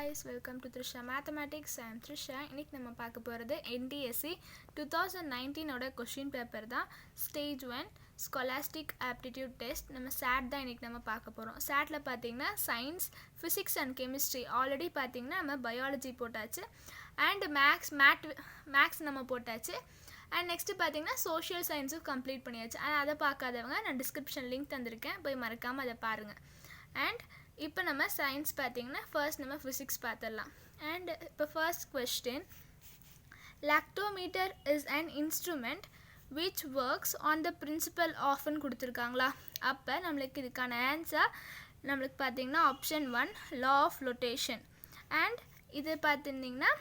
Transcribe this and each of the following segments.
guys, welcome to Trisha Mathematics. I am Trisha. இன்னைக்கு நம்ம பார்க்க போகிறது NDSC 2019 ஓட கொஷின் பேப்பர் தான். Stage 1 scholastic aptitude test. நம்ம SAT தான் இன்னைக்கு நம்ம பார்க்க போகிறோம். SATல பார்த்தீங்கன்னா science, physics and chemistry already பார்த்தீங்கன்னா நம்ம பயாலஜி போட்டாச்சு, அண்ட் மேக்ஸ் நம்ம போட்டாச்சு, அண்ட் நெக்ஸ்ட்டு பார்த்தீங்கன்னா சோஷியல் சயின்ஸும் கம்ப்ளீட் பண்ணியாச்சு. அதை பார்க்காதவங்க நான் டிஸ்கிரிப்ஷன் லிங்க் தந்திருக்கேன், போய் மறக்காமல் அதை பாருங்கள். அண்ட் இப்போ நம்ம சயின்ஸ் பார்த்தீங்கன்னா ஃபர்ஸ்ட் நம்ம ஃபிசிக்ஸ் பார்த்துடலாம். அண்ட் இப்போ first question, lactometer is an instrument which works on the principle ஆஃப்னு கொடுத்துருக்காங்களா? அப்போ நம்மளுக்கு இதுக்கான ஆன்சர் நம்மளுக்கு பார்த்தீங்கன்னா option 1 law of rotation. And இது பார்த்துருந்தீங்கன்னா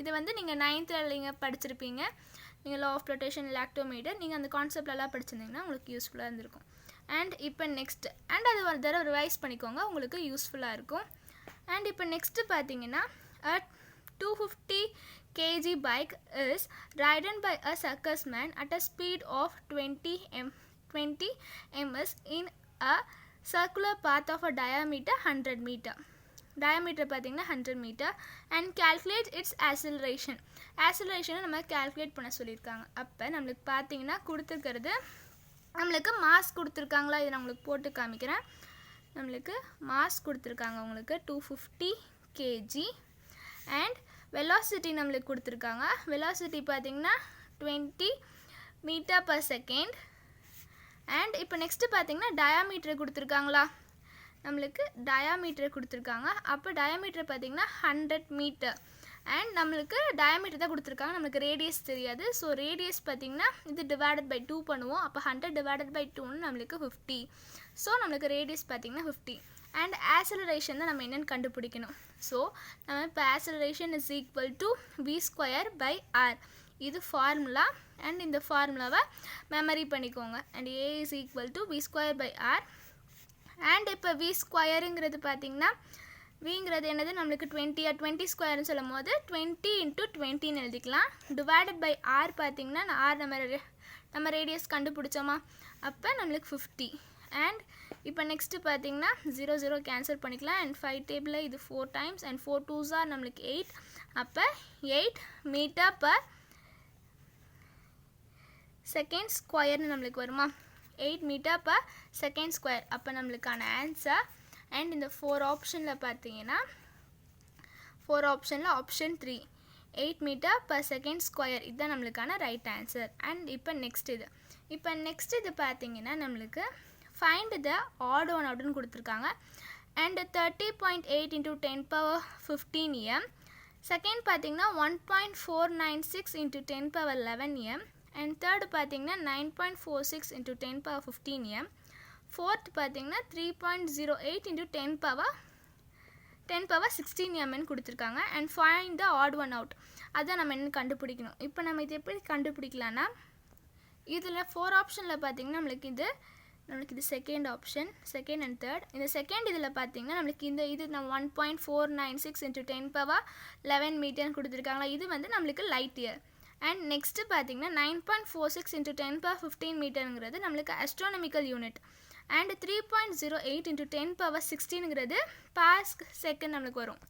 இது வந்து நீங்கள் 9th நீங்கள் படிச்சிருப்பீங்க. நீங்கள் லா ஆஃப் ரொட்டேஷன், லாக்டோமீட்டர் நீங்கள் அந்த கான்செப்ட்லாம் படிச்சிருந்தீங்கன்னா உங்களுக்கு யூஸ்ஃபுல்லாக இருந்திருக்கும். அண்ட் இப்போ நெக்ஸ்ட், அண்ட் அது ஒரு தடவை ரிவைஸ் பண்ணிக்கோங்க, உங்களுக்கு யூஸ்ஃபுல்லாக இருக்கும். அண்ட் இப்போ நெக்ஸ்ட்டு பார்த்தீங்கன்னா a 250 kg bike is ridden by a circus man at a speed of 20 ms in a circular path of a diameter 100 meter. Diameter பார்த்தீங்கன்னா 100 meter and calculate its acceleration. Acceleration நம்ம calculate பண்ண சொல்லியிருக்காங்க. அப்போ நம்மளுக்கு பார்த்தீங்கன்னா கொடுத்துருக்கிறது நம்மளுக்கு மாஸ் கொடுத்துருக்காங்களா, இதை நான் உங்களுக்கு போட்டு காமிக்கிறேன். நம்மளுக்கு மாஸ் கொடுத்துருக்காங்க உங்களுக்கு 250 kg அண்ட் வெலாசிட்டி நம்மளுக்கு கொடுத்துருக்காங்க. வெலாசிட்டி பார்த்தீங்கன்னா 20 m/s. அண்ட் இப்போ நெக்ஸ்ட்டு பார்த்தீங்கன்னா டயாமீட்டர் கொடுத்துருக்காங்களா, நம்மளுக்கு டயாமீட்டர் கொடுத்துருக்காங்க. அப்போ டயாமீட்டர் பார்த்தீங்கன்னா 100 மீட்டர் அண்ட் நம்மளுக்கு டயாமீட்டர் தான் கொடுத்துருக்காங்க, நம்மளுக்கு ரேடியஸ் தெரியாது. ஸோ ரேடியஸ் பார்த்திங்கன்னா இது டிவைடட் பை 2 பண்ணுவோம். அப்போ 100 டிவைடட் பை 2ன்னு நம்மளுக்கு 50. ஸோ நம்மளுக்கு ரேடியஸ் பார்த்திங்கன்னா 50. அண்ட் ஆக்சலரேஷன் தான் நம்ம என்னென்னு கண்டுபிடிக்கணும். ஸோ நம்ம இப்போ acceleration is equal to v²/r. இது ஃபார்முலா, அண்ட் இந்த ஃபார்முலாவை மெமரி பண்ணிக்கோங்க. And a is equal to v²/r. And இப்போ v²ங்கிறது பார்த்திங்கன்னா விங்கிறது என்னது நம்மளுக்கு 20 சொல்லும் போது 20 × 20ன்னு எழுதிக்கலாம். டிவைடட் பை r பார்த்திங்கன்னா r நம்ம ரேடியஸ் கண்டுபிடிச்சோமா, அப்போ நம்மளுக்கு 50. அண்ட் இப்போ நெக்ஸ்ட்டு பார்த்திங்கன்னா 0 0 கேன்சல் பண்ணிக்கலாம். அண்ட் 5 டேபிளில் இது 4 டைம்ஸ் அண்ட் 4 2s are நம்மளுக்கு 8. அப்போ 8 m/s² நம்மளுக்கு வருமா, 8 m/s². அப்போ நம்மளுக்கான ஆன்சர். அண்ட் இந்த 4 ஆப்ஷனில் பார்த்தீங்கன்னா 4 ஆப்ஷனில் ஆப்ஷன் 3 8 m/s². இதுதான் நம்மளுக்கான ரைட் ஆன்சர். அண்ட் இப்போ நெக்ஸ்ட் இது பார்த்தீங்கன்னா நம்மளுக்கு ஃபைண்ட் த ஆட் ஒன் அப்படின்னு கொடுத்துருக்காங்க. And 30.8 × 10⁻15 m. செகண்ட் பார்த்தீங்கன்னா 1.496 × 10⁻11 m. அண்ட் தேர்டு பார்த்தீங்கன்னா 9.46 × 10⁻15 m. ஃபோர்த் பார்த்தீங்கன்னா 3.08 × 10⁻16 mன்னு கொடுத்துருக்காங்க. And find the odd one out, அதான் நம்ம என்ன கண்டுபிடிக்கணும். இப்போ நம்ம இது எப்படி கண்டுபிடிக்கலான்னா, இதில் 4 ஆப்ஷனில் பார்த்தீங்கன்னா நம்மளுக்கு இது second option, second and third. இந்த செகண்ட் இதில் பார்த்தீங்கன்னா நம்மளுக்கு இது நம்ம 1.496 × 10⁻11 மீட்டர்னு கொடுத்துருக்காங்களா, இது வந்து நம்மளுக்கு லைட் இயர். அண்ட் நெக்ஸ்ட்டு பார்த்தீங்கன்னா 9.46 × 10⁻15 மீட்டருங்கிறது நம்மளுக்கு அஸ்ட்ரானமிக்கல் யூனிட். அண்ட் 3.08 × 10⁻16ங்கிறது பார் செகண்ட் நம்மளுக்கு வரும்.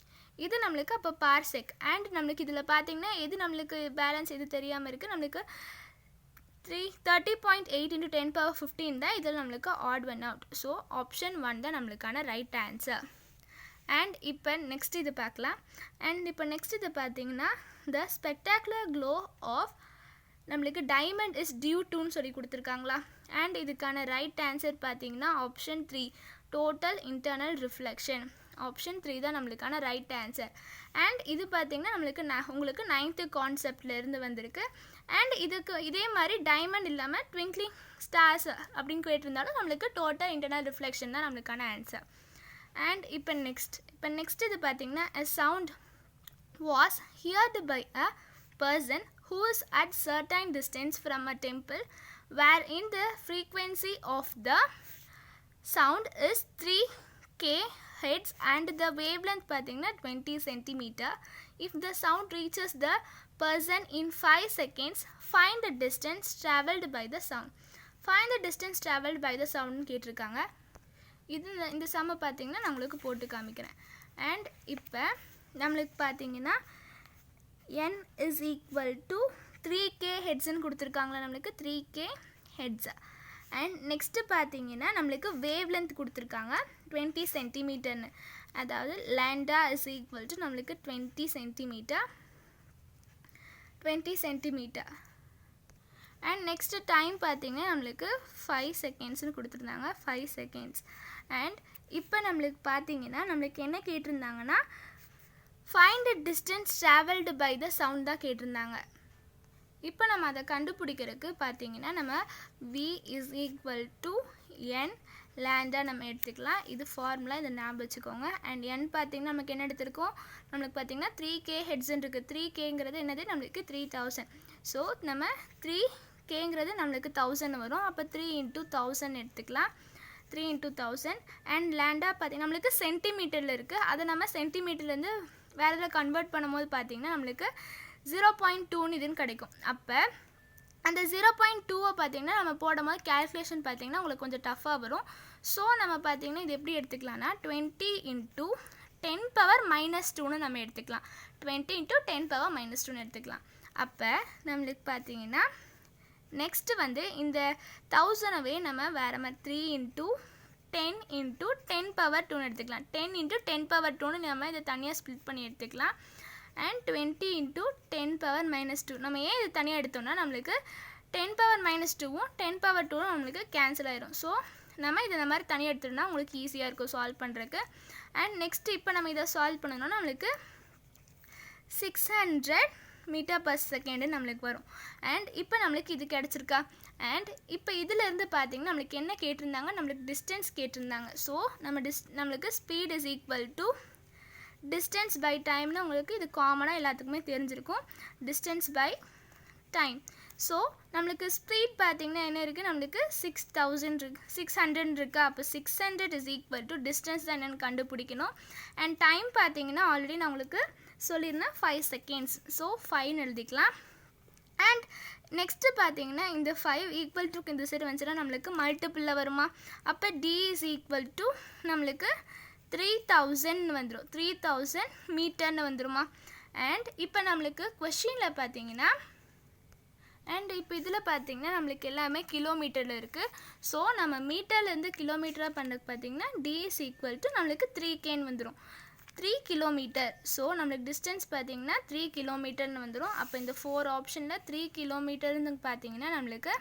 இது நம்மளுக்கு அப்போ பார் செக். அண்ட் நம்மளுக்கு இதில் பார்த்தீங்கன்னா எது நம்மளுக்கு பேலன்ஸ் எது தெரியாமல் இருக்குது, நம்மளுக்கு 30.8 × 10⁻15 தான் இதில் நம்மளுக்கு odd one out. So option 1 தான் நம்மளுக்கான ரைட் ஆன்சர். அண்ட் இப்போ நெக்ஸ்ட் இது பார்க்கலாம். அண்ட் இப்போ நெக்ஸ்ட் இது பார்த்தீங்கன்னா த ஸ்பெக்டாகுலர் க்ளோ ஆஃப் நம்மளுக்கு டைமண்ட் இஸ் டியூ டுன்னு சொல்லி கொடுத்துருக்காங்களா. அண்ட் இதுக்கான ரைட் ஆன்சர் பார்த்தீங்கன்னா option 3 total internal reflection. Option 3 தான் நம்மளுக்கான ரைட் ஆன்சர். அண்ட் இது பார்த்தீங்கன்னா நம்மளுக்கு உங்களுக்கு 9th கான்செப்ட்லேருந்து வந்திருக்கு. அண்ட் இதுக்கு இதே மாதிரி டைமண்ட் இல்லாமல் ட்விங்க்லிங் ஸ்டார்ஸ் அப்படின்னு கேட்டிருந்தாலும் நம்மளுக்கு டோட்டல் இன்டர்னல் ரிஃப்ளெக்ஷன் தான் நம்மளுக்கான ஆன்சர். அண்ட் இப்போ நெக்ஸ்ட் இது பார்த்தீங்கன்னா a sound was heard by a person who is at certain distance from a temple wherein the frequency of the sound is 3 kHz and the wavelength பார்த்தீங்கன்னா 20 cm. If the sound reaches the person in 5 seconds, find the distance traveled by the sound. Find the distance traveled by the sound கேட்டிருக்காங்க. இந்த சம்மை பார்த்தீங்கன்னா நான் உங்களுக்கு போட்டு காமிக்கிறேன். And இப்போ நம்மளுக்கு பார்த்தீங்கன்னா n is equal to 3k ஹெட்ஸ்ன்னு கொடுத்துருக்காங்களா, நம்மளுக்கு 3k ஹெட்ஸ். அண்ட் நெக்ஸ்ட்டு பார்த்தீங்கன்னா நம்மளுக்கு வேவ் லென்த் கொடுத்துருக்காங்க 20 சென்டிமீட்டர்னு. அதாவது லாம்டா இஸ் ஈக்குவல் டு நம்மளுக்கு 20 சென்டிமீட்டர். அண்ட் நெக்ஸ்ட்டு டைம் பார்த்தீங்கன்னா நம்மளுக்கு 5 செகண்ட்ஸ்னு கொடுத்துருந்தாங்க, 5 செகண்ட்ஸ். அண்ட் இப்போ நம்மளுக்கு பார்த்தீங்கன்னா நம்மளுக்கு என்ன கேட்டிருந்தாங்கன்னா find the distance travelled by the sound தான் கேட்டிருந்தாங்க. இப்போ நம்ம அதை கண்டுபிடிக்கிறதுக்கு பார்த்தீங்கன்னா நம்ம v is equal to n lambda நம்ம எடுத்துக்கலாம். இது ஃபார்முலா, இதை ஞாபகம் வச்சுக்கோங்க. அண்ட் n பார்த்தீங்கன்னா நமக்கு என்ன எடுத்திருக்கோம், நம்மளுக்கு பார்த்தீங்கன்னா 3k ஹெட்ஸ்ன்னு இருக்குது. 3kங்கிறது என்னது, நம்மளுக்கு 3000. ஸோ நம்ம 3kங்கிறது நம்மளுக்கு 1000 வரும். அப்போ 3 × 1000 எடுத்துக்கலாம், 3 × 1000. அண்ட் லாம்டா பார்த்தீங்கன்னா நம்மளுக்கு சென்டிமீட்டரில் இருக்குது. அதை நம்ம சென்டிமீட்டர்லேருந்து வேறு இதில் கன்வெர்ட் பண்ணும்போது பார்த்தீங்கன்னா நம்மளுக்கு 0.2 இதுன்னு கிடைக்கும். அப்போ அந்த 0.2 பார்த்தீங்கன்னா நம்ம போடும்போது கேல்குலேஷன் பார்த்தீங்கன்னா உங்களுக்கு கொஞ்சம் டஃப்பாக வரும். ஸோ நம்ம பார்த்தீங்கன்னா இது எப்படி எடுத்துக்கலாம்னா 20 × 10⁻²ன்னு நம்ம எடுத்துக்கலாம். 20 × 10⁻²ன்னு எடுத்துக்கலாம். அப்போ நம்மளுக்கு பார்த்தீங்கன்னா நெக்ஸ்ட்டு வந்து இந்த 1000வே நம்ம வேறு மாதிரி 3 × 10 × 10⁻²ன்னு எடுத்துக்கலாம். 10 × 10⁻²ன்னு நம்ம இதை தனியாக ஸ்ப்ளிட் பண்ணி எடுத்துக்கலாம். அண்ட் 20 × 10⁻². நம்ம ஏன் இது தனியாக எடுத்தோம்னா நம்மளுக்கு 10⁻²வும் 10⁻²வும் நம்மளுக்கு கேன்சல் ஆயிரும். ஸோ நம்ம இதை இந்த மாதிரி தனியாக எடுத்துட்டோம்னா உங்களுக்கு ஈஸியாக இருக்கும் சால்வ் பண்ணுறதுக்கு. அண்ட் நெக்ஸ்ட்டு இப்போ நம்ம இதை சால்வ் பண்ணணும்னா நம்மளுக்கு 600 மீட்டர்/செகண்டு நம்மளுக்கு வரும். அண்ட் இப்போ நம்மளுக்கு இது கிடச்சிருக்கா. அண்ட் இப்போ இதிலேருந்து பார்த்தீங்கன்னா நம்மளுக்கு என்ன கேட்டிருந்தாங்க, நம்மளுக்கு டிஸ்டன்ஸ் கேட்டிருந்தாங்க. ஸோ நம்மளுக்கு speed is equal to distance by டைம்னு உங்களுக்கு இது காமனாக எல்லாத்துக்குமே தெரிஞ்சிருக்கும், டிஸ்டன்ஸ் பை டைம். ஸோ நம்மளுக்கு ஸ்பீட் பார்த்திங்கன்னா என்ன இருக்குது, நம்மளுக்கு 600 இருக்கா. அப்போ 600 இஸ் ஈக்குவல் டு டிஸ்டன்ஸ் தான் என்னென்னு கண்டுபிடிக்கணும். அண்ட் டைம் பார்த்திங்கன்னா ஆல்ரெடி நான் உங்களுக்கு சொல்லியிருந்தேன் 5 செகண்ட்ஸ். ஸோ 5ன்னு எழுதிக்கலாம். அண்ட் நெக்ஸ்ட்டு பார்த்தீங்கன்னா இந்த 5 ஈக்குவல் டு இந்த சைடு வந்துச்சுன்னா நம்மளுக்கு மல்டிபிளில் வருமா. அப்போ d இஸ் ஈக்குவல் டு நம்மளுக்கு 3000 வந்துடும், 3000 மீட்டர்னு வந்துருமா. அண்ட் இப்போ நம்மளுக்கு கொஷினில் பார்த்தீங்கன்னா அண்ட் இப்போ இதில் பார்த்தீங்கன்னா நம்மளுக்கு எல்லாமே கிலோமீட்டரில் இருக்குது. ஸோ நம்ம மீட்டர்லேருந்து கிலோமீட்டராக பண்ணுறதுக்கு பார்த்தீங்கன்னா d இஸ் ஈக்குவல் டு நம்மளுக்கு 3kன்னு வந்துடும், 3 கிலோமீட்டர். ஸோ நம்மளுக்கு டிஸ்டன்ஸ் பார்த்தீங்கன்னா 3 கிலோமீட்டர்னு வந்துடும். அப்போ இந்த 4 ஆப்ஷனில் 3 கிலோமீட்டர்னு பார்த்தீங்கன்னா நம்மளுக்கு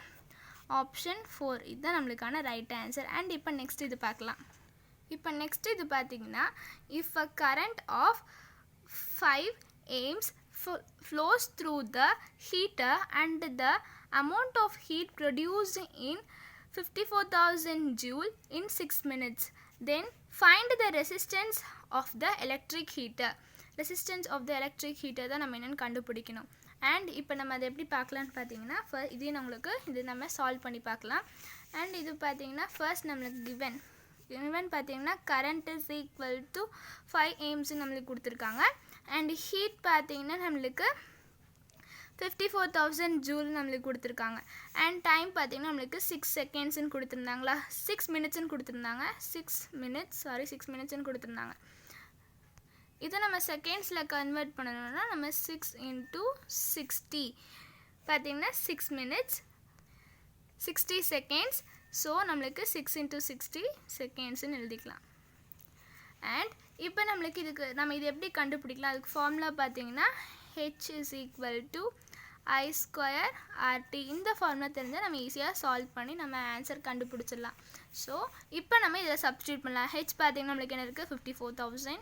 ஆப்ஷன் 4 இதுதான் நம்மளுக்கான ரைட் ஆன்சர். அண்ட் இப்போ நெக்ஸ்ட் இது பார்க்கலாம். இப்போ நெக்ஸ்ட் இது பார்த்தீங்கன்னா if a current off 5 amps flows through the heater and the amount of heat produced in 54,000 joule in 6 minutes, then find the resistance of the electric heater. Resistance of the electric heater தான் நம்ம என்னென்னு கண்டுபிடிக்கணும். And இப்போ நம்ம அதை எப்படி பார்க்கலான்னு பார்த்தீங்கன்னா இதையும் நம்மளுக்கு இது நம்ம சால்வ் பண்ணி பார்க்கலாம். அண்ட் இது பார்த்தீங்கன்னா ஃபர்ஸ்ட் நம்மளுக்கு கிவன் பார்த்தீங்கன்னா current is equal to 5 amps நம்மளுக்கு கொடுத்துருக்காங்க. அண்ட் ஹீட் பார்த்தீங்கன்னா நம்மளுக்கு 54,000 ஜூல் நம்மளுக்கு கொடுத்துருக்காங்க. அண்ட் டைம் பார்த்தீங்கன்னா நம்மளுக்கு 6 செகண்ட்ஸ்ன்னு கொடுத்துருந்தாங்களா, 6 மினிட்ஸ்ன்னு கொடுத்துருந்தாங்க, 6 மினிட்ஸ்ன்னு கொடுத்துருந்தாங்க. இதை நம்ம செகண்ட்ஸில் கன்வெர்ட் பண்ணணும்னா நம்ம 6 × 60 பார்த்தீங்கன்னா 6 minutes 60 seconds. ஸோ நம்மளுக்கு 6 × 60 செகண்ட்ஸ்ன்னு எழுதிக்கலாம். அண்ட் இப்போ நம்மளுக்கு இதுக்கு நம்ம இது எப்படி கண்டுபிடிக்கலாம், அதுக்கு ஃபார்முலா பார்த்தீங்கன்னா h is equal to I² RT. இந்த ஃபார்முலா தெரிஞ்சால் நம்ம ஈஸியாக சால்வ் பண்ணி நம்ம ஆன்சர் கண்டுபிடிச்சிடலாம். ஸோ இப்போ நம்ம இதில் சப்ஸ்டியூட் பண்ணலாம். ஹெச் பார்த்தீங்கன்னா நம்மளுக்கு என்ன இருக்குது, 54,000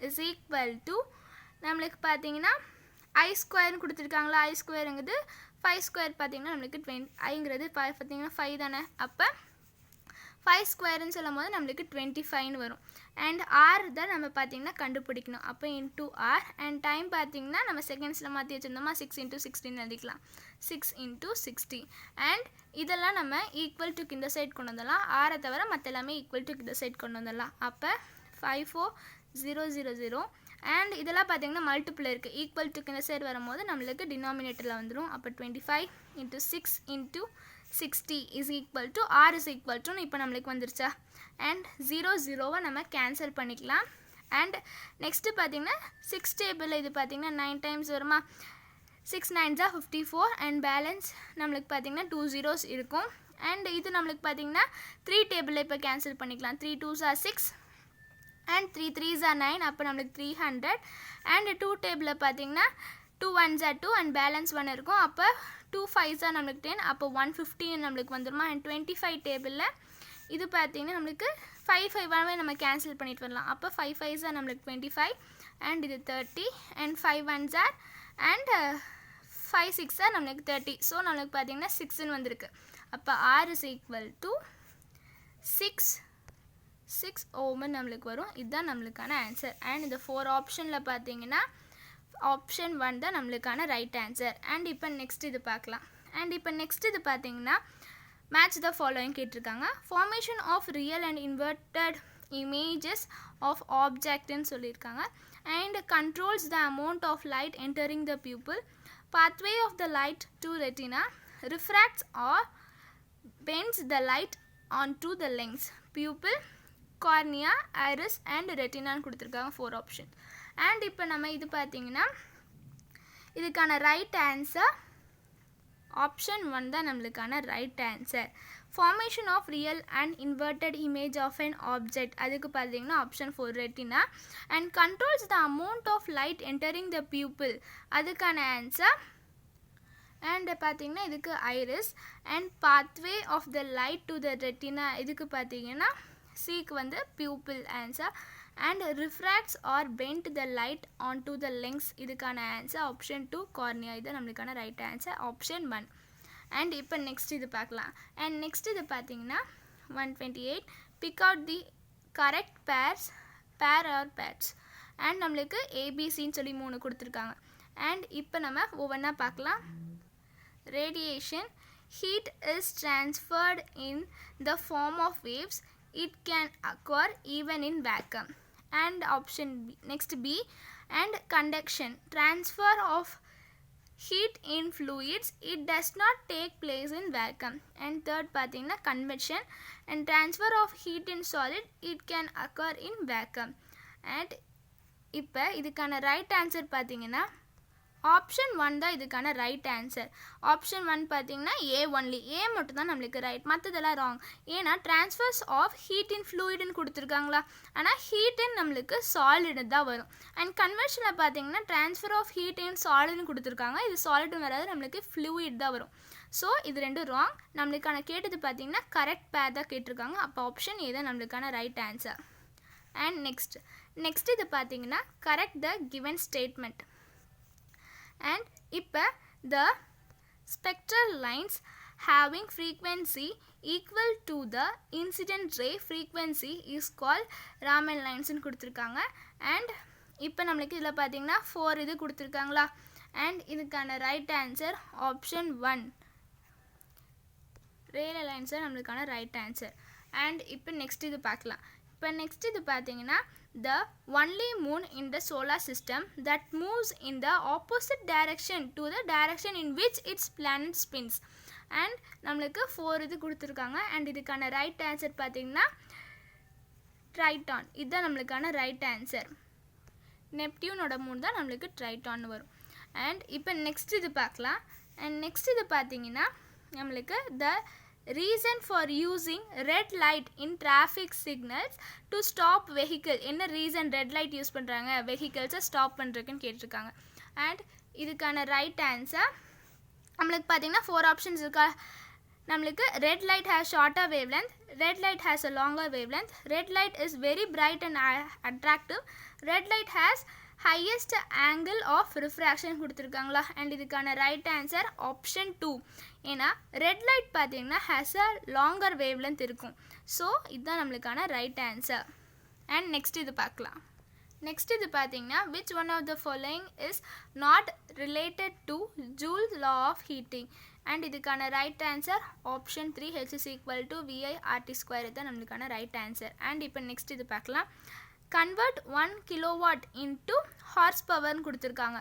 இஸ் ஈக்குவல் டு நம்மளுக்கு பார்த்தீங்கன்னா I² கொடுத்துருக்காங்களா. I²ங்கிறது 5² பார்த்தீங்கன்னா நம்மளுக்கு 20, ஐங்கிறது பார்த்தீங்கன்னா 5 தானே. அப்போ 5² சொல்லும் போது நம்மளுக்கு 25ன்னு வரும். அண்ட் ஆர் தான் நம்ம பார்த்தீங்கன்னா கண்டுபிடிக்கணும். அப்போ இன்டூ ஆர். அண்ட் டைம் பார்த்தீங்கன்னா நம்ம செகண்ட்ஸில் மாற்றி வச்சுருந்தோமா, 6 × 60 எழுதிக்கலாம், 6 × 60. அண்ட் இதெல்லாம் நம்ம ஈக்குவல் டுக்கு இந்த சைட் கொண்டு வந்துடலாம். ஆரை தவிர மற்ற எல்லாமே ஈக்குவல் டுக்கு இந்த சைட் கொண்டு வந்துடலாம். அப்போ 54000. அண்ட் இதெல்லாம் பார்த்தீங்கன்னா மல்டிபிள் இருக்குது, ஈக்குவல் டுக்கு இந்த சைடு வரும்போது நம்மளுக்கு டினாமினேட்டரில் வந்துடும். அப்போ 25 × 6 × 60 is equal to r is equal டுன்னு இப்போ நம்மளுக்கு வந்துருச்சா. அண்ட் 0 நம்ம கேன்சல் பண்ணிக்கலாம். அண்ட் நெக்ஸ்ட்டு பார்த்திங்கன்னா 6 டேபிளில் இது பார்த்திங்கன்னா 9 டைம்ஸ் வருமா, 6 9s are 54 அண்ட் பேலன்ஸ் நம்மளுக்கு பார்த்திங்கன்னா 2 zeros இருக்கும். அண்ட் இது நம்மளுக்கு பார்த்திங்கன்னா 3 டேபிளில் இப்போ கேன்சல் பண்ணிக்கலாம். 3 2s are 6 and 3 3s are 9, அப்போ நம்மளுக்கு 300. அண்ட் 2 டேபிளில் பார்த்திங்கன்னா 2 1s are 2 அண்ட் பேலன்ஸ் 1 இருக்கும். அப்போ 2 5s are நம்மளுக்கு 10, அப்போ 150 நம்மளுக்கு வந்துடுமா. அண்ட் 25 டேபிளில் இது பார்த்திங்கன்னா நம்மளுக்கு 5 5 நம்ம கேன்சல் பண்ணிட்டு வரலாம். அப்போ 5 5s are நம்மளுக்கு 25 அண்ட் இது 30 and 5 1s are and 5 6s are நம்மளுக்கு 30. ஸோ நம்மளுக்கு பார்த்திங்கன்னா 6ன்னு வந்திருக்கு. அப்போ R is equal to 6 ஓம் நம்மளுக்கு வரும். இதுதான் நம்மளுக்கான ஆன்சர். அண்ட் இந்த 4 ஆப்ஷனில் பார்த்தீங்கன்னா ஆப்ஷன் 1 தான் நம்மளுக்கான ரைட் ஆன்சர். அண்ட் இப்போ நெக்ஸ்ட் இது பார்க்கலாம். அண்ட் இப்போ நெக்ஸ்ட் இது பார்த்தீங்கன்னா மேட்ச் த ஃபாலோயிங் கேட்டிருக்காங்க. Formation of real and inverted images of ஆப்ஜெக்ட்னு சொல்லியிருக்காங்க. And controls the amount of light entering the pupil, pathway of the light to retina, refracts or bends the light onto the lens, pupil, cornea, iris and retina கொடுத்துருக்காங்க 4 option. And இப்போ நம்ம இது பார்த்தீங்கன்னா இதுக்கான right answer option 1 தான் நம்மளுக்கான right answer. Formation of real and inverted image of an object, அதுக்கு பார்த்தீங்கன்னா option 4 retina. And controls the amount of light entering the pupil, அதுக்கான ஆன்சர். அண்ட் பார்த்தீங்கன்னா இதுக்கு iris. And pathway of the light to the retina, இதுக்கு பார்த்தீங்கன்னா சிக்கு வந்து pupil answer. And refracts or bend the light on to the lens, இதுக்கான answer option 2 cornea. இது நம்மளுக்கான ரைட் ஆன்சர் ஆப்ஷன் 1. அண்ட் இப்போ நெக்ஸ்ட் இது பார்க்கலாம். அண்ட் நெக்ஸ்ட் இது பார்த்தீங்கன்னா 128 pick out the correct pair or pairs. And நம்மளுக்கு ஏபிசின்னு சொல்லி 3 கொடுத்துருக்காங்க. அண்ட் இப்போ நம்ம ஒவ்வொன்றா பார்க்கலாம். Radiation, heat is transferred in the form of waves, it can occur even in vacuum. And option B, next B. And conduction, transfer of heat in fluids, it does not take place in vacuum. And third பார்த்தீங்கன்னா convection, and transfer of heat in solid, it can occur in vacuum. And இப்போ இதுக்கான right answer பார்த்தீங்கன்னா option 1 தான் இதுக்கான right answer. Option 1 பார்த்தீங்கன்னா ஏ only, ஏ மட்டும் தான் நம்மளுக்கு ரைட், மற்றதெல்லாம் ராங். ஏன்னா ட்ரான்ஸ்ஃபர்ஸ் ஆஃப் ஹீட் இன் ஃப்ளூயிட்னு கொடுத்துருக்காங்களா, ஆனால் ஹீட் இன் நம்மளுக்கு சாலிடு தான் வரும். அண்ட் கன்வர்ஷனில் பார்த்தீங்கன்னா ட்ரான்ஸ்ஃபர் ஆஃப் ஹீட் இன் சாலிடுன்னு கொடுத்துருக்காங்க, இது சாலிடும் வராது, நம்மளுக்கு ஃப்ளூயிட் தான் வரும். ஸோ இது ரெண்டும் ராங். நம்மளுக்கான கேட்டது பார்த்தீங்கன்னா கரெக்ட் பேர் தான் கேட்டிருக்காங்க. அப்போ ஆப்ஷன் ஏ தான் நம்மளுக்கான ரைட் ஆன்சர். அண்ட் நெக்ஸ்ட் இது பார்த்தீங்கன்னா correct the given statement. And இப்போ the spectral lines having frequency equal to the incident ray frequency is called Raman lines ன்னு கொடுத்துருக்காங்க. அண்ட் இப்போ நம்மளுக்கு இதில் பார்த்தீங்கன்னா 4 இது கொடுத்துருக்காங்களா. அண்ட் இதுக்கான ரைட் ஆன்சர் ஆப்ஷன் 1 ரேல லைன்ஸ் தான் நம்மளுக்கான ரைட் ஆன்சர். அண்ட் இப்போ நெக்ஸ்ட் இது பார்க்கலாம். இப்போ நெக்ஸ்ட் இது பார்த்தீங்கன்னா the only moon in the solar system that moves in the opposite direction to the direction in which its planet spins. and நம்மளுக்கு 4 இது கொடுத்துருக்காங்க. அண்ட் இதுக்கான ரைட் ஆன்சர் பார்த்தீங்கன்னா ட்ரைட்டான், இதுதான் நம்மளுக்கான ரைட் ஆன்சர். நெப்டியூனோட மூன் தான் நம்மளுக்கு ட்ரைட்டான் வரும். அண்ட் இப்போ நெக்ஸ்ட் இது பார்க்கலாம். அண்ட் நெக்ஸ்ட் இது பார்த்தீங்கன்னா நம்மளுக்கு the reason for using red light in traffic signals to stop vehicle, என்ன ரீசன் ரெட் லைட் யூஸ் பண்ணுறாங்க வெஹிக்கிள்ஸை ஸ்டாப் பண்ணுறதுக்குன்னு கேட்டிருக்காங்க. அண்ட் இதுக்கான ரைட் ஆன்சர் நம்மளுக்கு பார்த்தீங்கன்னா 4 ஆப்ஷன்ஸ் இருக்கா. நம்மளுக்கு red light has shorter wavelength, red light has a longer wavelength, red light is very bright and attractive, red light has highest angle of refraction கொடுத்துருக்காங்களா. And இதுக்கான right answer option 2. ஏன்னா red light பார்த்தீங்கன்னா has a longer wavelength இருக்கும். So இதுதான் நம்மளுக்கான right answer. And next இது பார்க்கலாம். Next இது பார்த்தீங்கன்னா which one of the following is not related to Joule's law of heating. And இதுக்கான right answer option 3 H is equal to VI RT² இதுதான் நம்மளுக்கான ரைட் ஆன்சர். அண்ட் இப்போ next இது பார்க்கலாம். Convert 1 kilowatt into horse power கொடுத்துருக்காங்க.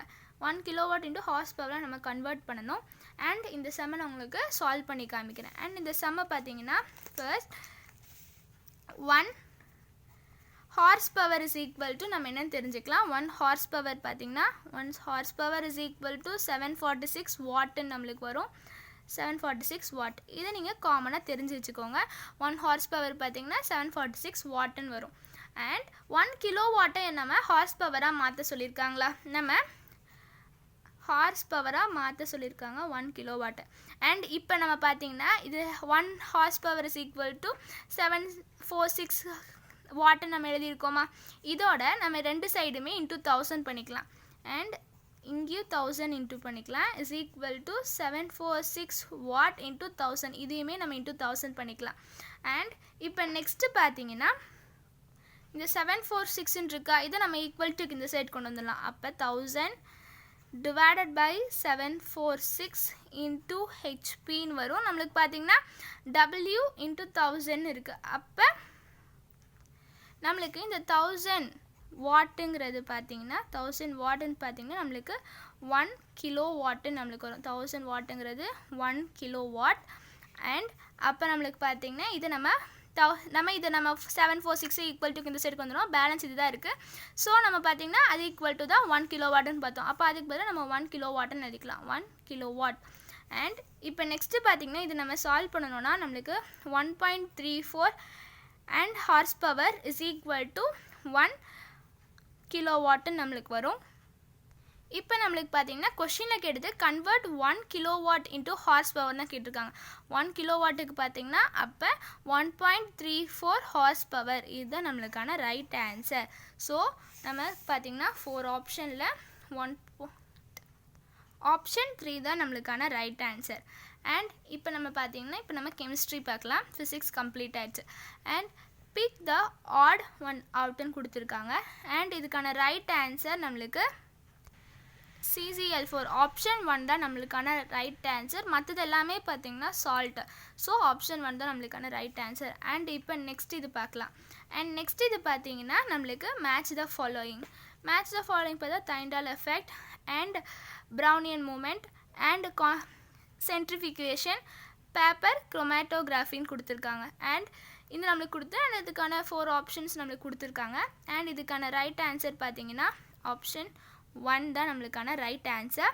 1 kilowatt into hours பவரை நம்ம convert பண்ணணும். அண்ட் இந்த செம்மை நான் உங்களுக்கு சால்வ் பண்ணி காமிக்கிறேன். அண்ட் இந்த செம்மை பார்த்தீங்கன்னா first 1 hours power is equal to நம்ம என்னன்னு தெரிஞ்சுக்கலாம். 1 ஹார்ஸ் பவர் பார்த்தீங்கன்னா 1 hours power is equal to 746 வாட்டுன்னு நம்மளுக்கு வரும். 746 வாட். இதை நீங்கள் காமனாக தெரிஞ்சு வச்சுக்கோங்க. 1 ஹார்ஸ் பவர் பார்த்தீங்கன்னா 746 வாட்டுன்னு வரும். அண்ட் 1 கிலோ வாட்டை நம்ம ஹார்ஸ் பவராக மாற்ற சொல்லியிருக்காங்களா? நம்ம ஹார்ஸ் பவராக மாற்ற சொல்லியிருக்காங்க 1 கிலோ வாட்டை. அண்ட் இப்போ நம்ம பார்த்தீங்கன்னா இது 1 hours power is equal to 746 வாட்டை நம்ம எழுதியிருக்கோமா? இதோட நம்ம ரெண்டு சைடுமே இன்ட்டு 1000 பண்ணிக்கலாம். அண்ட் இங்கேயும் 1000 இன்ட்டு பண்ணிக்கலாம். Is equal to 746 what into 1000. இதையுமே நம்ம இன்ட்டு 1000 பண்ணிக்கலாம். அண்ட் இப்போ நெக்ஸ்ட்டு பார்த்தீங்கன்னா இந்த 746 இருக்கா, இதை நம்ம ஈக்குவல் டுக்கு இந்த சைடு கொண்டு வந்துடலாம். அப்போ 1000 divided by 746 into HPன்னு வரும். நம்மளுக்கு பார்த்தீங்கன்னா W into 1000 இருக்குது. அப்போ நம்மளுக்கு இந்த 1000 வாட்டுங்கிறது பார்த்தீங்கன்னா 1000 வாட்டுன்னு பார்த்தீங்கன்னா நம்மளுக்கு 1 கிலோ வாட்டுன்னு நம்மளுக்கு வரும். 1000 வாட்டுங்கிறது 1 கிலோ வாட். அண்ட் அப்போ நம்மளுக்கு பார்த்தீங்கன்னா இது நம்ம இதை நம்ம 746 ஈக்குவல் டுக்கு இந்த சைடுக்கு வந்துடும். பேலன்ஸ் இது தான் இருக்குது. ஸோ நம்ம பார்த்தீங்கன்னா அது ஈக்குவல் டு தான் 1 கிலோ வாட்டுன்னு பார்த்தோம். அப்போ அதுக்கு பதிலாக நம்ம 1 கிலோ வாட்டுன்னு எழுதிக்கலாம். 1 கிலோ வாட். அண்ட் இப்போ நெக்ஸ்ட்டு பார்த்தீங்கன்னா இது நம்ம சால்வ் பண்ணணும்னா நம்மளுக்கு 1.34 and horse power is equal to 1 kilo வாட்டுன்னு நம்மளுக்கு வரும். இப்போ நம்மளுக்கு பார்த்தீங்கன்னா கொஷினில் கேட்டது convert 1 kilo watt into horse power தான் கேட்டிருக்காங்க. 1 கிலோ வாட்டுக்கு பார்த்தீங்கன்னா அப்போ 1.34 ஹார்ஸ் பவர். இதுதான் நம்மளுக்கான ரைட் ஆன்சர். ஸோ நம்ம பார்த்தீங்கன்னா 4 ஆப்ஷனில் ஆப்ஷன் 3 தான் நம்மளுக்கான ரைட் ஆன்சர். அண்ட் இப்போ நம்ம பார்த்தீங்கன்னா இப்போ நம்ம கெமிஸ்ட்ரி பார்க்கலாம். ஃபிசிக்ஸ் கம்ப்ளீட் ஆயிடுச்சு. And pick the odd one அவுட்டுன்னு கொடுத்துருக்காங்க. அண்ட் இதுக்கான ரைட் ஆன்சர் நம்மளுக்கு CCl4 ஆப்ஷன் 1 தான் நம்மளுக்கான ரைட் ஆன்சர். மற்றது எல்லாமே பார்த்தீங்கன்னா சால்ட். ஸோ ஆப்ஷன் 1 தான் நம்மளுக்கான ரைட் ஆன்சர். அண்ட் இப்போ நெக்ஸ்ட் இது பார்க்கலாம். அண்ட் நெக்ஸ்ட் இது பார்த்தீங்கன்னா நம்மளுக்கு match the following. Match the following பார்த்தா Tyndall effect and Brownian movement and centrifugation paper குரோமேட்டோகிராஃபின்னு கொடுத்துருக்காங்க. அண்ட் இது நம்மளுக்கு கொடுத்து அண்ட் இதுக்கான 4 ஆப்ஷன்ஸ் நம்மளுக்கு கொடுத்துருக்காங்க. அண்ட் இதுக்கான ரைட் ஆன்சர் பார்த்தீங்கன்னா ஆப்ஷன் 1 தான் நம்மளுக்கான ரைட் ஆன்சர்.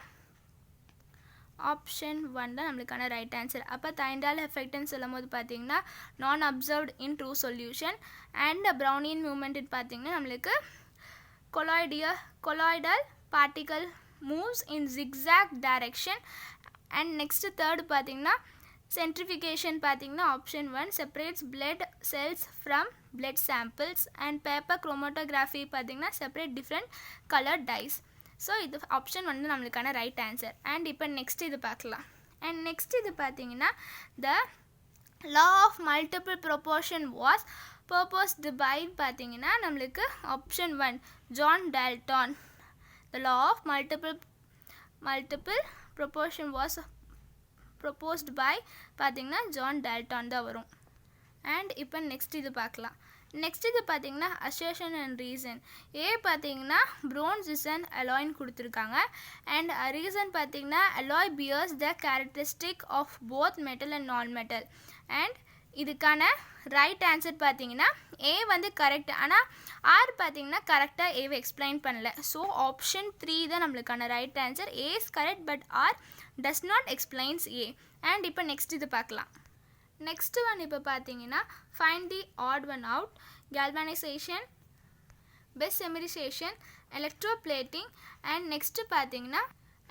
ஆப்ஷன் 1 தான் நம்மளுக்கான ரைட் ஆன்சர். அப்போ டைண்டால் எஃபெக்ட்னு சொல்லும் போது பார்த்தீங்கன்னா not observed in true solution. And Brownian movement பார்த்தீங்கன்னா நம்மளுக்கு colloidal particle moves in zigzag direction. And next third பார்த்தீங்கன்னா சென்ட்ரிஃபிகேஷன் பார்த்தீங்கன்னா option 1 separates blood cells from blood samples. and paper chromatography பார்த்தீங்கன்னா separate different colored dyes. So இது option 1 நம்மளுக்கான right answer. And இப்போ next இது பார்க்கலாம். அண்ட் நெக்ஸ்ட் இது பார்த்தீங்கன்னா த law of multiple proportion was proposed by பார்த்தீங்கன்னா நம்மளுக்கு option 1 John Dalton. the law of multiple proportion was proposed by பார்த்தீங்கன்னா ஜான் டால்டன் தான் வரும். அண்ட் இப்போ நெக்ஸ்ட் இது பார்க்கலாம். நெக்ஸ்ட் இது பார்த்தீங்கன்னா அசர்ஷன் அண்ட் ரீசன். ஏ பார்த்தீங்கன்னா ப்ரோன்ஸ் இஸ் அண்ட் அலாய்ன்னு கொடுத்துருக்காங்க. அண்ட் ரீசன் பார்த்தீங்கன்னா alloy bears the characteristic of both metal and non metal. And இதுக்கான ரைட் ஆன்சர் பார்த்தீங்கன்னா ஏ வந்து கரெக்ட். ஆனால் ஆர் பார்த்தீங்கன்னா கரெக்டாக ஏவை எக்ஸ்பிளைன் பண்ணல. ஸோ ஆப்ஷன் 3 தான் நம்மளுக்கான right answer. A is correct but R does not explains A. And இப்போ நெக்ஸ்ட் இது பார்க்கலாம். நெக்ஸ்ட் ஒன் இப்போ பார்த்தீங்கன்னா find the odd one out. galvanization, besemirization, electroplating and next பார்த்தீங்கன்னா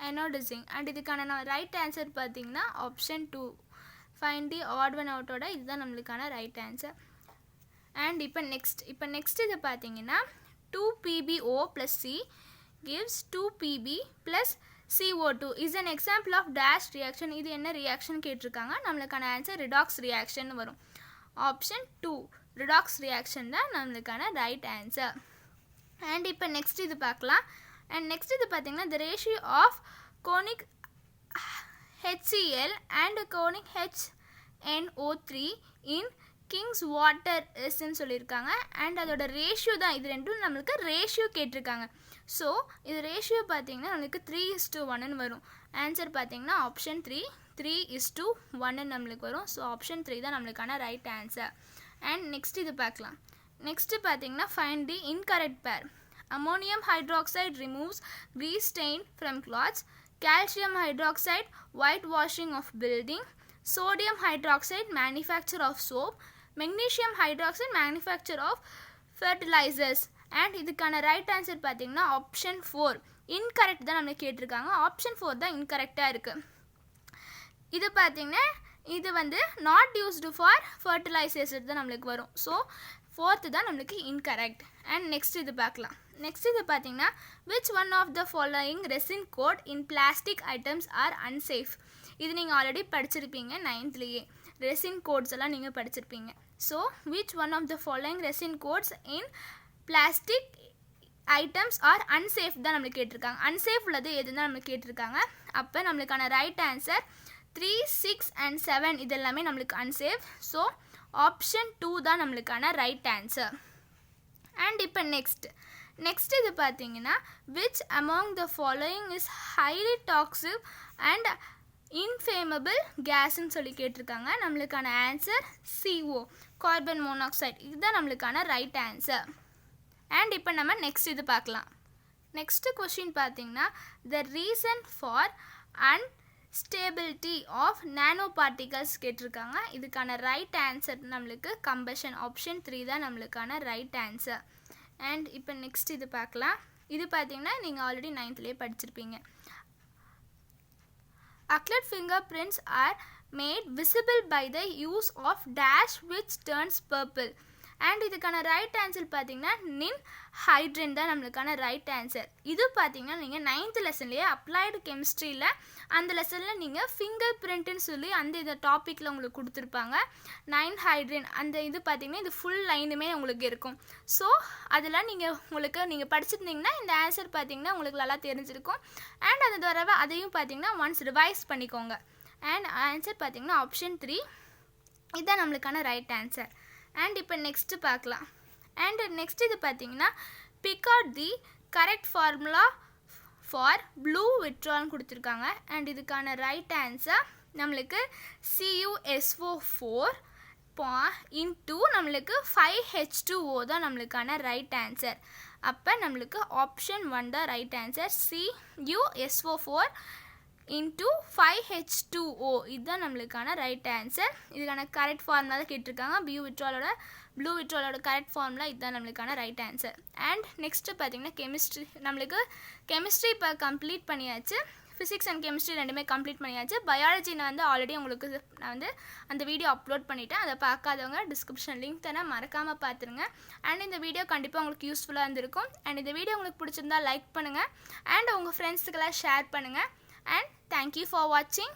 anodizing. அண்ட் இதுக்கான ரைட் ஆன்சர் பார்த்தீங்கன்னா option 2 find the odd one அவுட்டோட இதுதான் நம்மளுக்கான ரைட் ஆன்சர். அண்ட் இப்போ நெக்ஸ்ட் இது பார்த்தீங்கன்னா 2PbO + C gives 2Pb + CO2 is an example of dash reaction. இது என்ன ரியாக்ஷன் கேட்டிருக்காங்க. நம்மளுக்கான ஆன்சர் ரிடாக்ஸ் ரியாக்ஷன் வரும். ஆப்ஷன் 2 ரிடாக்ஸ் ரியாக்ஷன் தான் நம்மளுக்கான ரைட் ஆன்சர். அண்ட் இப்போ நெக்ஸ்ட் இது பார்க்கலாம். அண்ட் நெக்ஸ்ட் இது பார்த்தீங்கன்னா the ratio of conic HCl and conic HNO3 in king's water இஸ்ன்னு சொல்லியிருக்காங்க. அண்ட் அதோட ரேஷியோ தான் இது ரெண்டும் நம்மளுக்கு ரேஷியோ கேட்டிருக்காங்க. ஸோ இது ரேஷியோ பார்த்தீங்கன்னா நம்மளுக்கு 3:1 வரும். ஆன்சர் பார்த்தீங்கன்னா ஆப்ஷன் 3 3:1 நம்மளுக்கு வரும். ஸோ ஆப்ஷன் 3 தான் நம்மளுக்கான ரைட் ஆன்சர். அண்ட் நெக்ஸ்ட் இது பார்க்கலாம். நெக்ஸ்ட்டு பார்த்தீங்கன்னா ஃபைண்ட் தி இன்கரெக்ட் பேர். Ammonium hydroxide removes grease stain from cloths. Calcium hydroxide whitewashing of building. Sodium hydroxide manufacture of soap. Magnesium hydroxide manufacture of fertilizers. And இதுக்கான right answer பார்த்தீங்கன்னா option 4. Incorrect தான் நம்மளுக்கு கேட்டிருக்காங்க. Option 4 தான் இன்கரெக்டாக இருக்குது. இது பார்த்தீங்கன்னா இது வந்து நாட் யூஸ்டு ஃபார் ஃபர்டிலைசர்ஸ் தான் நம்மளுக்கு வரும். ஸோ 4th தான் நம்மளுக்கு இன்கரெக்ட். அண்ட் நெக்ஸ்ட் இது பார்க்கலாம். நெக்ஸ்ட் இது பார்த்தீங்கன்னா which one of the following resin coat in plastic items are unsafe? இது நீங்கள் ஆல்ரெடி படிச்சிருப்பீங்க 9thலேயே. ரெசின் கோட்ஸ் எல்லாம் நீங்கள் படிச்சிருப்பீங்க. So which one of the following resin coats in plastic items are unsafe தான் நம்மளுக்கு கேட்டிருக்காங்க. அன்சேஃப் உள்ளது எதுன்னு நம்மளுக்கு கேட்டிருக்காங்க. அப்போ நம்மளுக்கான ரைட் ஆன்சர் 3, 6 and 7 இது எல்லாமே நம்மளுக்கு அன்சேஃப். ஸோ ஆப்ஷன் 2 தான் நம்மளுக்கான ரைட் ஆன்சர். அண்ட் இப்போ நெக்ஸ்ட் இது பார்த்தீங்கன்னா which among the following is highly toxic and inflammable gasன்னு சொல்லி கேட்டிருக்காங்க. நம்மளுக்கான ஆன்சர் CO, கார்பன் மோனாக்சைடு. இதுதான் நம்மளுக்கான ரைட் ஆன்சர். அண்ட் இப்போ நம்ம நெக்ஸ்ட் இது பார்க்கலாம். நெக்ஸ்ட் கொஷின் பார்த்தீங்கன்னா the reason for unstability of nanoparticles கேட்டிருக்காங்க. இதுக்கான ரைட் ஆன்சர் நம்மளுக்கு கம்பஷன். ஆப்ஷன் 3 தான் நம்மளுக்கான ரைட் ஆன்சர். அண்ட் இப்போ நெக்ஸ்ட் இது பார்க்கலாம். இது பார்த்தீங்கன்னா நீங்கள் ஆல்ரெடி 9thலேயே படிச்சிருப்பீங்க. Occult fingerprints are made visible by the use of dash which turns purple. And இதுக்கான ரைட் ஆன்சர் பார்த்தீங்கன்னா நின் ஹைட்ரன் தான் நம்மளுக்கான ரைட் ஆன்சர். இது பார்த்தீங்கன்னா நீங்கள் 9th லெசன்லேயே அப்ளைடு கெமிஸ்ட்ரியில் அந்த லெசனில் நீங்கள் ஃபிங்கர் பிரிண்ட்டுன்னு சொல்லி அந்த இந்த டாப்பிக்கில் உங்களுக்கு கொடுத்துருப்பாங்க. 9 ஹைட்ரன் அந்த இது பார்த்தீங்கன்னா இது ஃபுல் லைனுமே உங்களுக்கு இருக்கும். ஸோ அதெல்லாம் நீங்கள் படிச்சிருந்தீங்கன்னா இந்த ஆன்சர் பார்த்தீங்கன்னா உங்களுக்கு நல்லா தெரிஞ்சிருக்கும். அண்ட் அது தவிர அதையும் பார்த்தீங்கன்னா ஒன்ஸ் ரிவைஸ் பண்ணிக்கோங்க. அண்ட் ஆன்சர் பார்த்தீங்கன்னா ஆப்ஷன் 3 இதுதான் நம்மளுக்கான ரைட் ஆன்சர். அண்ட் இப்போ நெக்ஸ்ட்டு பார்க்கலாம். அண்ட் நெக்ஸ்ட் இது பார்த்தீங்கன்னா pick out the correct formula for blue விட்ரால்னு கொடுத்துருக்காங்க. அண்ட் இதுக்கான ரைட் ஆன்சர் நம்மளுக்கு CuSO4 இன்டூ நம்மளுக்கு 5H2O தான் நம்மளுக்கான ரைட் ஆன்சர். அப்போ நம்மளுக்கு ஆப்ஷன் 1 தான் right answer. CuSO4 into 5H2O இதுதான் நம்மளுக்கான ரைட் ஆன்சர். இதுக்கான கரெக்ட் ஃபார்முலா தான் கேட்டிருக்காங்க. ப்ளூ விட்ராலோட கரெக்ட் ஃபார்முலா இதுதான் நம்மளுக்கான ரைட் ஆன்சர். அண்ட் நெக்ஸ்ட்டு பார்த்தீங்கன்னா கெமிஸ்ட்ரி இப்போ கம்ப்ளீட் பண்ணியாச்சு. ஃபிசிக்ஸ் அண்ட் கெமிஸ்ட்ரி ரெண்டுமே கம்ப்ளீட் பண்ணியாச்சு. பயாலஜி நான் வந்து ஆல்ரெடி உங்களுக்கு நான் வந்து அந்த வீடியோ அப்லோட் பண்ணிவிட்டேன். அதை பார்க்காதவங்க டிஸ்கிரிப்ஷன் லிங்க் தரேன், மறக்காமல் பார்த்துருங்க. அண்ட் இந்த வீடியோ கண்டிப்பாக உங்களுக்கு யூஸ்ஃபுல்லாக இருந்திருக்கும். அண்ட் இந்த வீடியோ உங்களுக்கு பிடிச்சிருந்தா லைக் பண்ணுங்கள். அண்ட் உங்கள் ஃப்ரெண்ட்ஸுக்கெல்லாம் ஷேர் பண்ணுங்கள். And thank you for watching.